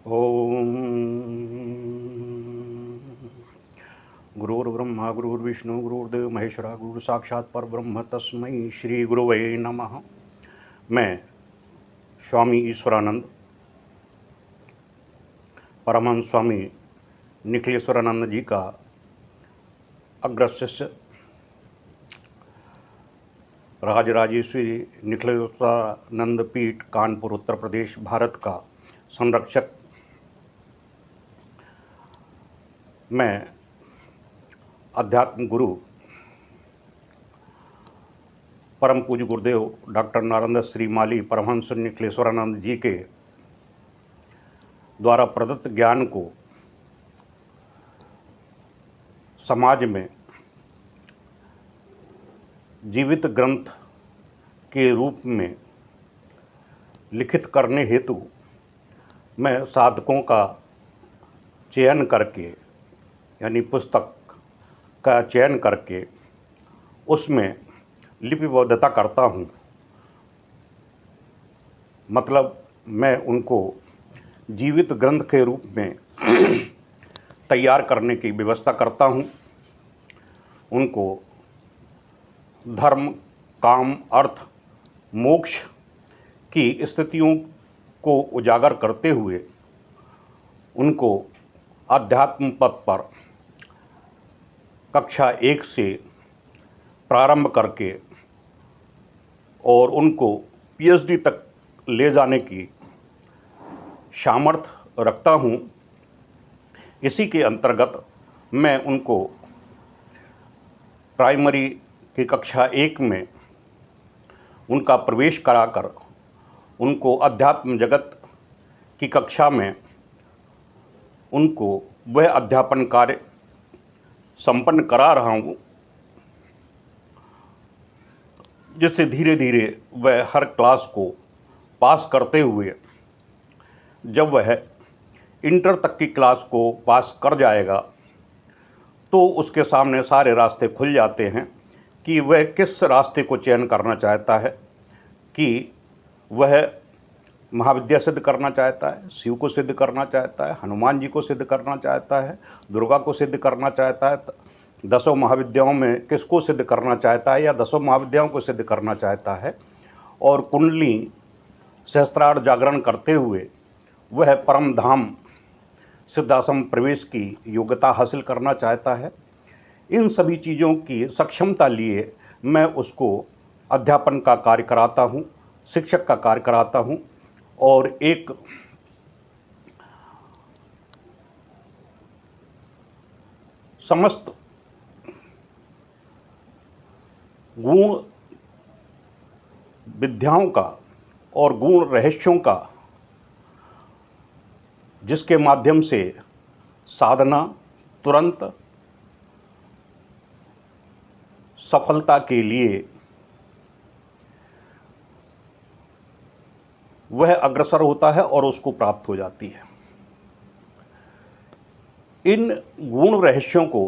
ओम गुरुर्ब्रह्मा गुरुर्विष्णु गुरुर्देव महेश्वरा गुरु साक्षात परब्रह्म तस्मै श्री गुरुवे नमः। मैं स्वामी ईश्वरानंद परमहंस स्वामी निखिलेश्वरानंद जी का अग्र शिष्य राजराजेश्वरी निखिलेश्वरानंद पीठ कानपुर उत्तर प्रदेश भारत का संरक्षक मैं अध्यात्म गुरु परम पूज्य गुरुदेव डॉक्टर नारायण श्री माली परमहंस निखिलेश्वरानंद जी के द्वारा प्रदत्त ज्ञान को समाज में जीवित ग्रंथ के रूप में लिखित करने हेतु मैं साधकों का चयन करके यानी पुस्तक का चयन करके उसमें लिपिबद्धता करता हूँ। मतलब मैं उनको जीवित ग्रंथ के रूप में तैयार करने की व्यवस्था करता हूँ। उनको धर्म काम अर्थ मोक्ष की स्थितियों को उजागर करते हुए उनको अध्यात्म पथ पर कक्षा 1 से प्रारंभ करके और उनको पीएचडी तक ले जाने की सामर्थ्य रखता हूँ। इसी के अंतर्गत मैं उनको प्राइमरी की कक्षा 1 में उनका प्रवेश कराकर उनको अध्यात्म जगत की कक्षा में उनको वह अध्यापन कार्य संपन्न करा रहा हूँ, जिससे धीरे धीरे वह हर क्लास को पास करते हुए जब वह इंटर तक की क्लास को पास कर जाएगा तो उसके सामने सारे रास्ते खुल जाते हैं कि वह किस रास्ते को चयन करना चाहता है, कि वह महाविद्या सिद्ध करना चाहता है, शिव को सिद्ध करना चाहता है, हनुमान जी को सिद्ध करना चाहता है, दुर्गा को सिद्ध करना चाहता है, दसों महाविद्याओं में किसको सिद्ध करना चाहता है या दसों महाविद्याओं को सिद्ध करना चाहता है, और कुंडली सहस्त्रार जागरण करते हुए वह परम धाम सिद्धाश्रम प्रवेश की योग्यता हासिल करना चाहता है। इन सभी चीज़ों की सक्षमता लिए मैं उसको अध्यापन का कार्य कराता हूँ, शिक्षक का कार्य कराता हूँ और एक समस्त गुण विद्याओं का और गुण रहस्यों का, जिसके माध्यम से साधना तुरंत सफलता के लिए वह अग्रसर होता है और उसको प्राप्त हो जाती है। इन गुण रहस्यों को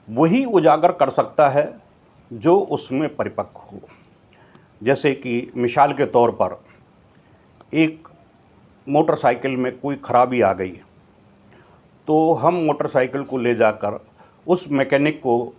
वही उजागर कर सकता है जो उसमें परिपक्व हो। जैसे कि मिसाल के तौर पर एक मोटरसाइकिल में कोई खराबी आ गई तो हम मोटरसाइकिल को ले जाकर उस मैकेनिक को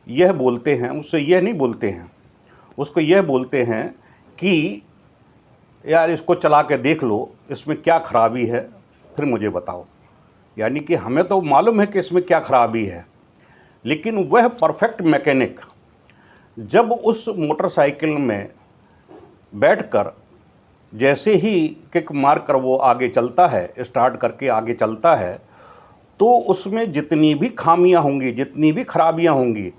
यह बोलते हैं, उससे यह नहीं बोलते हैं, उसको यह बोलते हैं कि यार इसको चला के देख लो, इसमें क्या खराबी है फिर मुझे बताओ। यानी कि हमें तो मालूम है कि इसमें क्या खराबी है, लेकिन वह परफेक्ट मैकेनिक जब उस मोटरसाइकिल में बैठकर जैसे ही किक मार कर वो आगे चलता है, स्टार्ट करके आगे चलता है, तो उसमें जितनी भी खामियां होंगी, जितनी भी खराबियां होंगी,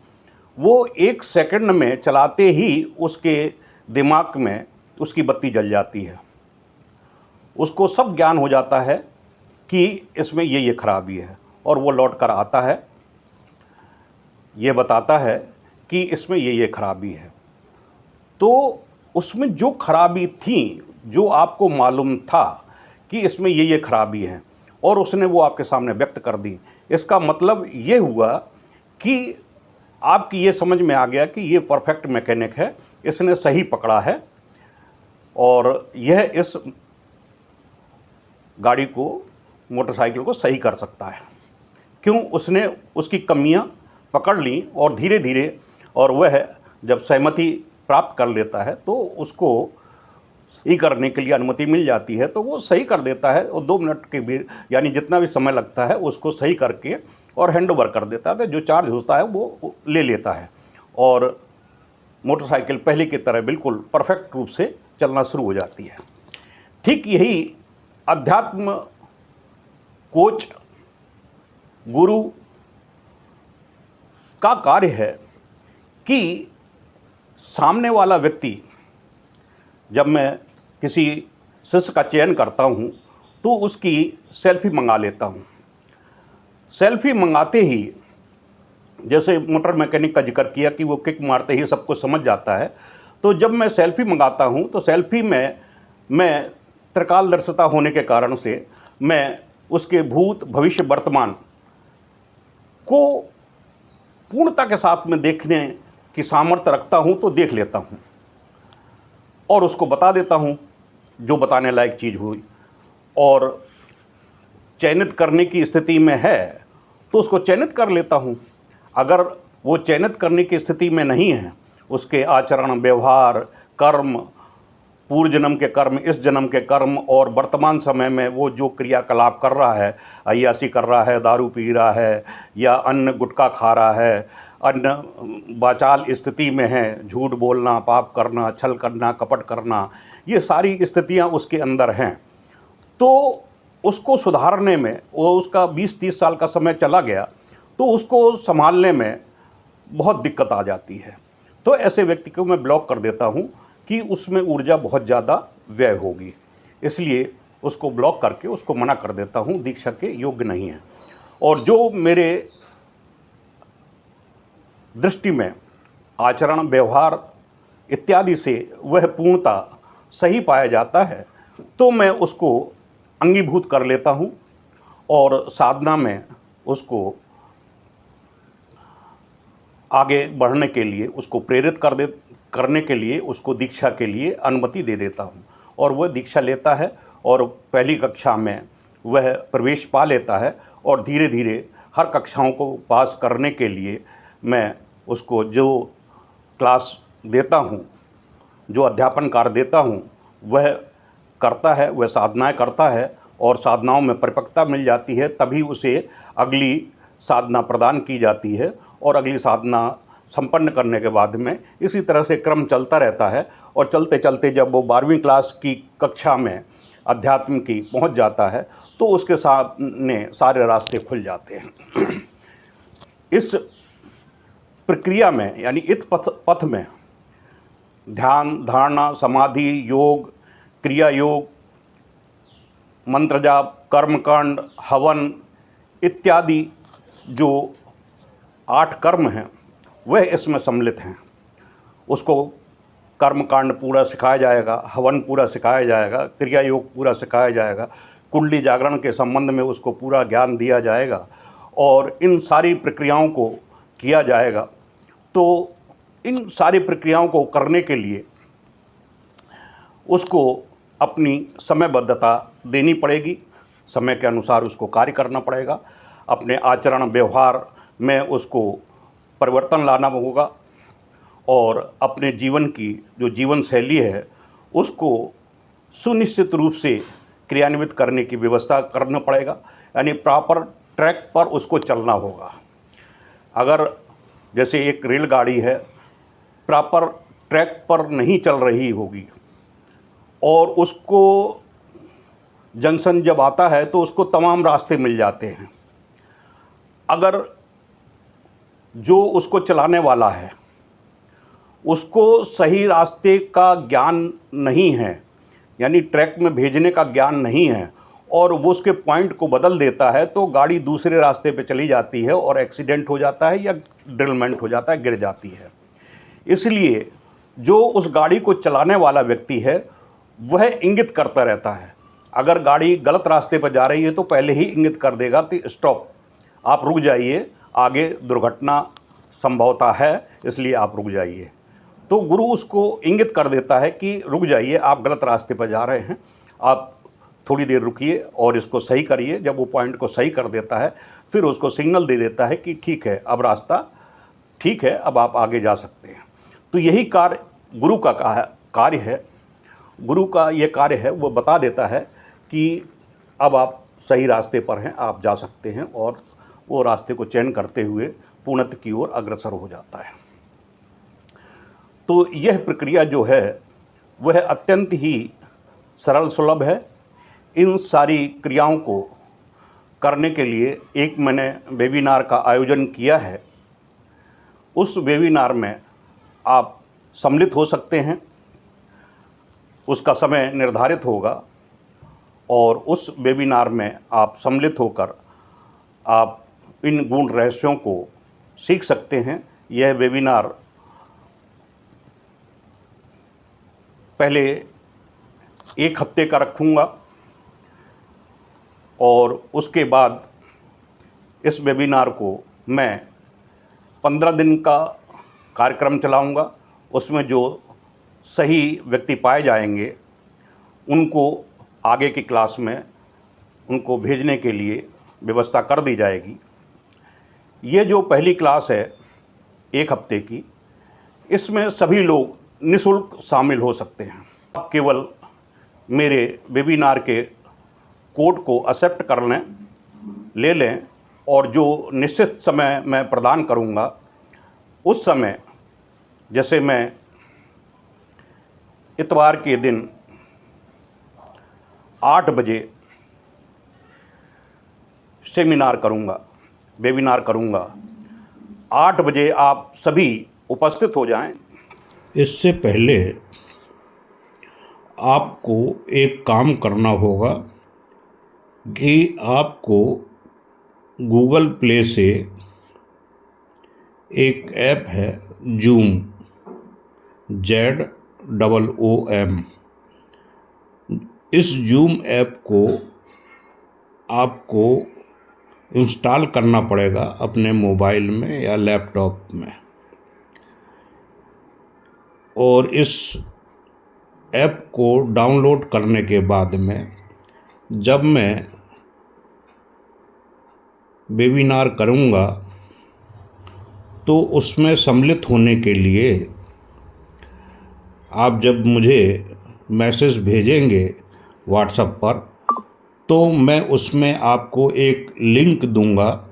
वो 1 सेकंड में चलाते ही उसके दिमाग में उसकी बत्ती जल जाती है। उसको सब ज्ञान हो जाता है कि इसमें ये खराबी है, और वो लौट कर आता है, ये बताता है कि इसमें ये खराबी है। तो उसमें जो खराबी थी, जो आपको मालूम था कि इसमें ये खराबी है, और उसने वो आपके सामने व्यक्त कर दी, इसका मतलब ये हुआ कि आपकी ये समझ में आ गया कि ये परफेक्ट मैकेनिक है, इसने सही पकड़ा है और यह इस गाड़ी को, मोटरसाइकिल को सही कर सकता है। क्यों? उसने उसकी कमियां पकड़ ली और धीरे धीरे, और वह जब सहमति प्राप्त कर लेता है तो उसको सही करने के लिए अनुमति मिल जाती है, तो वो सही कर देता है और 2 मिनट के भी, यानी जितना भी समय लगता है उसको सही करके और हैंड ओवर कर देता है। तो जो चार्ज होता है वो ले लेता है और मोटरसाइकिल पहले की तरह बिल्कुल परफेक्ट रूप से चलना शुरू हो जाती है। ठीक यही अध्यात्म कोच, गुरु का कार्य है कि सामने वाला व्यक्ति, जब मैं किसी शिष्य का चयन करता हूँ तो उसकी सेल्फी मंगा लेता हूँ। सेल्फी मंगाते ही, जैसे मोटर मैकेनिक का जिक्र किया कि वो किक मारते ही सब कुछ समझ जाता है, तो जब मैं सेल्फी मंगाता हूँ तो सेल्फी में मैं त्रिकालदर्शिता होने के कारण से मैं उसके भूत, भविष्य, वर्तमान को पूर्णता के साथ में देखने की सामर्थ्य रखता हूँ, तो देख लेता हूँ और उसको बता देता हूँ जो बताने लायक चीज़ हुई। और चयनित करने की स्थिति में है तो उसको चयनित कर लेता हूँ। अगर वो चयनित करने की स्थिति में नहीं है, उसके आचरण, व्यवहार, कर्म, पूर्व जन्म के कर्म, इस जन्म के कर्म और वर्तमान समय में वो जो क्रियाकलाप कर रहा है, अय्याशी कर रहा है, दारू पी रहा है या अन्य गुटखा खा रहा है, अन्य वाचाल स्थिति में है, झूठ बोलना, पाप करना, छल करना, कपट करना, ये सारी स्थितियां उसके अंदर हैं, तो उसको सुधारने में, वो उसका 20-30 साल का समय चला गया तो उसको संभालने में बहुत दिक्कत आ जाती है। तो ऐसे व्यक्ति को मैं ब्लॉक कर देता हूँ कि उसमें ऊर्जा बहुत ज़्यादा व्यय होगी, इसलिए उसको ब्लॉक करके उसको मना कर देता हूँ, दीक्षा के योग्य नहीं है। और जो मेरे दृष्टि में आचरण, व्यवहार इत्यादि से वह पूर्णता सही पाया जाता है तो मैं उसको अंगीभूत कर लेता हूँ और साधना में उसको आगे बढ़ने के लिए, उसको प्रेरित करने के लिए उसको दीक्षा के लिए अनुमति दे देता हूँ और वह दीक्षा लेता है और पहली कक्षा में वह प्रवेश पा लेता है और धीरे धीरे हर कक्षाओं को पास करने के लिए मैं उसको जो क्लास देता हूँ, जो अध्यापन कार्य देता हूँ, वह करता है, वह साधनाएं करता है और साधनाओं में परिपक्वता मिल जाती है, तभी उसे अगली साधना प्रदान की जाती है और अगली साधना संपन्न करने के बाद में इसी तरह से क्रम चलता रहता है। और चलते चलते जब वो 12वीं क्लास की कक्षा में अध्यात्म की पहुंच जाता है तो उसके सामने सारे रास्ते खुल जाते हैं। इस प्रक्रिया में, यानी इस पथ में ध्यान, धारणा, समाधि, योग, क्रिया योग, मंत्र जाप, कर्मकांड, हवन इत्यादि जो 8 कर्म हैं वह इसमें सम्मिलित हैं। उसको कर्मकांड पूरा सिखाया जाएगा, हवन पूरा सिखाया जाएगा, क्रिया योग पूरा सिखाया जाएगा, कुंडली जागरण के संबंध में उसको पूरा ज्ञान दिया जाएगा और इन सारी प्रक्रियाओं को किया जाएगा। तो इन सारी प्रक्रियाओं को करने के लिए उसको अपनी समयबद्धता देनी पड़ेगी, समय के अनुसार उसको कार्य करना पड़ेगा, अपने आचरण व्यवहार में उसको परिवर्तन लाना होगा और अपने जीवन की जो जीवन शैली है उसको सुनिश्चित रूप से क्रियान्वित करने की व्यवस्था करना पड़ेगा, यानी प्रॉपर ट्रैक पर उसको चलना होगा। अगर जैसे एक रेलगाड़ी है, प्रॉपर ट्रैक पर नहीं चल रही होगी और उसको जंक्शन जब आता है तो उसको तमाम रास्ते मिल जाते हैं, अगर जो उसको चलाने वाला है उसको सही रास्ते का ज्ञान नहीं है, यानी ट्रैक में भेजने का ज्ञान नहीं है और वो उसके पॉइंट को बदल देता है, तो गाड़ी दूसरे रास्ते पे चली जाती है और एक्सीडेंट हो जाता है या ड्रिलमेंट हो जाता है, गिर जाती है। इसलिए जो उस गाड़ी को चलाने वाला व्यक्ति है वह इंगित करता रहता है। अगर गाड़ी गलत रास्ते पर जा रही है तो पहले ही इंगित कर देगा कि स्टॉप, आप रुक जाइए, आगे दुर्घटना संभवता है, इसलिए आप रुक जाइए। तो गुरु उसको इंगित कर देता है कि रुक जाइए, आप गलत रास्ते पर जा रहे हैं, आप थोड़ी देर रुकिए और इसको सही करिए। जब वो पॉइंट को सही कर देता है फिर उसको सिग्नल दे देता है कि ठीक है, अब रास्ता ठीक है, अब आप आगे जा सकते हैं। तो यही कार्य गुरु का कार्य है। गुरु का ये कार्य है, वो बता देता है कि अब आप सही रास्ते पर हैं, आप जा सकते हैं, और वो रास्ते को चयन करते हुए पूर्णत्व की ओर अग्रसर हो जाता है। तो यह प्रक्रिया जो है वह अत्यंत ही सरल सुलभ है। इन सारी क्रियाओं को करने के लिए एक मैंने वेबिनार का आयोजन किया है। उस वेबिनार में आप सम्मिलित हो सकते हैं। उसका समय निर्धारित होगा और उस वेबिनार में आप सम्मिलित होकर आप इन गूढ़ रहस्यों को सीख सकते हैं। यह वेबिनार पहले 1 हफ्ते का रखूँगा और उसके बाद इस वेबिनार को मैं 15 दिन का कार्यक्रम चलाऊँगा। उसमें जो सही व्यक्ति पाए जाएंगे उनको आगे की क्लास में उनको भेजने के लिए व्यवस्था कर दी जाएगी। ये जो पहली क्लास है 1 हफ्ते की, इसमें सभी लोग निःशुल्क शामिल हो सकते हैं। आप केवल मेरे वेबिनार के कोड को एक्सेप्ट कर ले लें और जो निश्चित समय मैं प्रदान करूंगा उस समय, जैसे मैं इतवार के दिन 8 बजे सेमिनार करूंगा, वेबिनार करूंगा। 8 बजे आप सभी उपस्थित हो जाएं। इससे पहले आपको एक काम करना होगा कि आपको गूगल प्ले से एक ऐप है जूम, ZOOM। इस जूम ऐप को आपको इंस्टॉल करना पड़ेगा अपने मोबाइल में या लैपटॉप में। और इस ऐप को डाउनलोड करने के बाद में जब मैं वेबिनार करूँगा तो उसमें सम्मिलित होने के लिए आप जब मुझे मैसेज भेजेंगे व्हाट्सएप पर, तो मैं उसमें आपको एक लिंक दूंगा।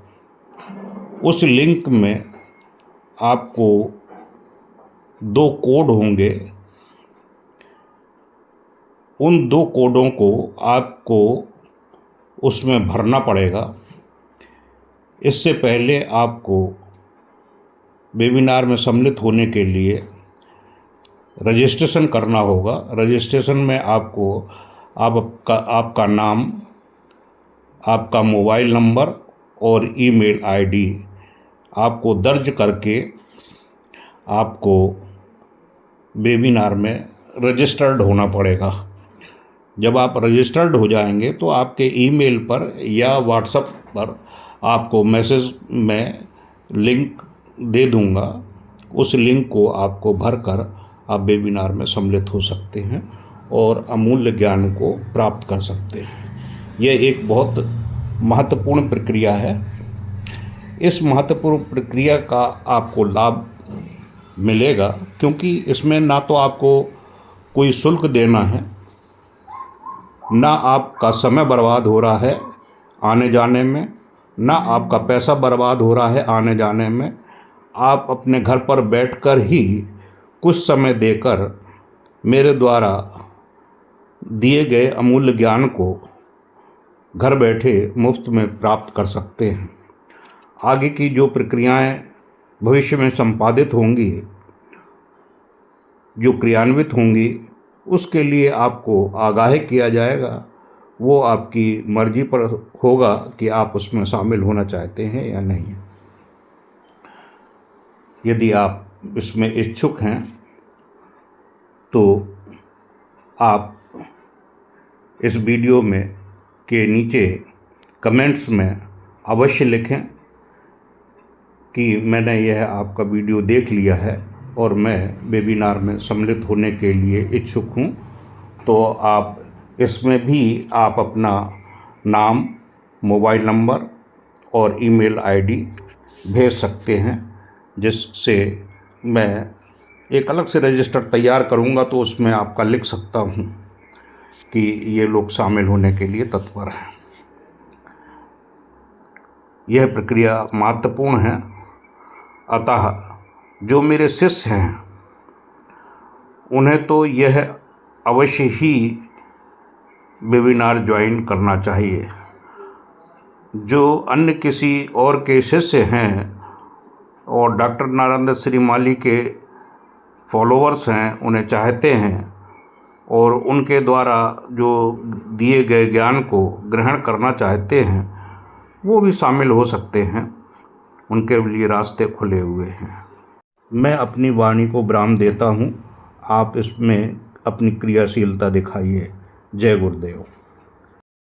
उस लिंक में आपको 2 कोड होंगे। उन 2 कोडों को आपको उसमें भरना पड़ेगा। इससे पहले आपको वेबिनार में सम्मिलित होने के लिए रजिस्ट्रेशन करना होगा। रजिस्ट्रेशन में आपको आपका नाम, आपका मोबाइल नंबर और ईमेल आईडी आपको दर्ज करके आपको वेबिनार में रजिस्टर्ड होना पड़ेगा। जब आप रजिस्टर्ड हो जाएंगे तो आपके ईमेल पर या व्हाट्सएप पर आपको मैसेज में लिंक दे दूंगा। उस लिंक को आपको भरकर आप वेबिनार में सम्मिलित हो सकते हैं और अमूल्य ज्ञान को प्राप्त कर सकते हैं। यह एक बहुत महत्वपूर्ण प्रक्रिया है। इस महत्वपूर्ण प्रक्रिया का आपको लाभ मिलेगा क्योंकि इसमें ना तो आपको कोई शुल्क देना है, ना आपका समय बर्बाद हो रहा है आने जाने में, ना आपका पैसा बर्बाद हो रहा है आने जाने में। आप अपने घर पर बैठकर ही कुछ समय देकर मेरे द्वारा दिए गए अमूल्य ज्ञान को घर बैठे मुफ्त में प्राप्त कर सकते हैं। आगे की जो प्रक्रियाएं भविष्य में संपादित होंगी, जो क्रियान्वित होंगी, उसके लिए आपको आगाह किया जाएगा। वो आपकी मर्जी पर होगा कि आप उसमें शामिल होना चाहते हैं या नहीं। यदि आप इसमें इच्छुक हैं तो आप इस वीडियो में के नीचे कमेंट्स में अवश्य लिखें कि मैंने यह आपका वीडियो देख लिया है और मैं वेबिनार में सम्मिलित होने के लिए इच्छुक हूँ। तो आप इसमें भी आप अपना नाम, मोबाइल नंबर और ईमेल आईडी भेज सकते हैं, जिससे मैं एक अलग से रजिस्टर तैयार करूंगा तो उसमें आपका लिख सकता हूं कि ये लोग शामिल होने के लिए तत्पर हैं। यह प्रक्रिया महत्वपूर्ण है, अतः जो मेरे शिष्य हैं उन्हें तो यह अवश्य ही वेबिनार ज्वाइन करना चाहिए। जो अन्य किसी और के शिष्य हैं और डॉक्टर नारायण श्रीमाली के फॉलोअर्स हैं, उन्हें चाहते हैं और उनके द्वारा जो दिए गए ज्ञान को ग्रहण करना चाहते हैं, वो भी शामिल हो सकते हैं। उनके लिए रास्ते खुले हुए हैं। मैं अपनी वाणी को विराम देता हूँ, आप इसमें अपनी क्रियाशीलता दिखाइए। जय गुरुदेव।